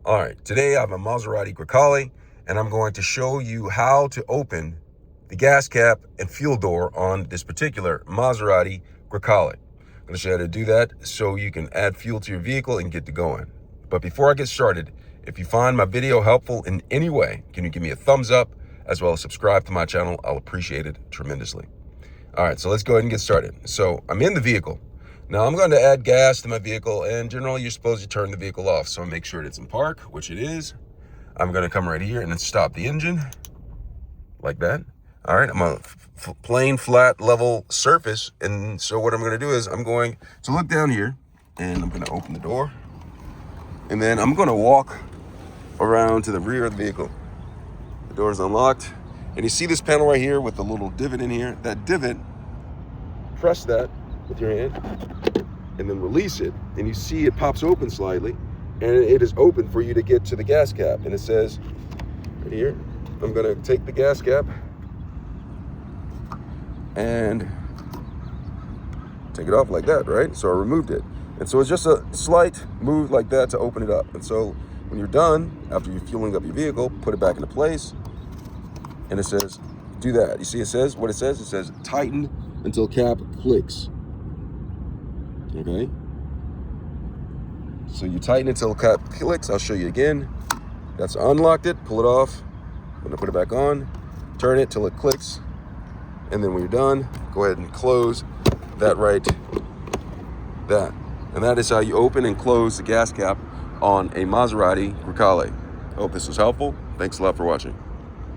All right, today I have a Maserati Grecale, and I'm going to show you how to open the gas cap and fuel door on this particular Maserati Grecale. I'm going to show you how to do that so you can add fuel to your vehicle and get to going. But before I get started, if you find my video helpful in any way, can you give me a thumbs up as well as subscribe to my channel? I'll appreciate it tremendously. All right, so let's go ahead and get started. So I'm in the vehicle. Now I'm going to add gas to my vehicle, and generally you're supposed to turn the vehicle off. So make sure it's in park, which it is. I'm going to come right here and then stop the engine like that. All right, I'm on a plain, flat, level surface. And so what I'm going to do is I'm going to look down here and I'm going to open the door. And then I'm going to walk around to the rear of the vehicle. The door is unlocked. And you see this panel right here with the little divot in here. That divot, press that with your hand and then release it, and you see it pops open slightly, and it is open for you to get to the gas cap. And it says right here, I'm gonna take the gas cap and take it off like that, right? So I removed it. And so it's just a slight move like that to open it up. And so when you're done, after you're fueling up your vehicle, put it back into place, and it says, do that. You see it says, what it says? It says tighten until cap clicks. Okay, so you tighten until cap clicks. I'll show you again. That's unlocked it, pull it off. I'm gonna put it back on, turn it till it clicks, and then when you're done, go ahead and close that right, that. And that is how you open and close the gas cap on a Maserati Grecale. I hope this was helpful. Thanks a lot for watching.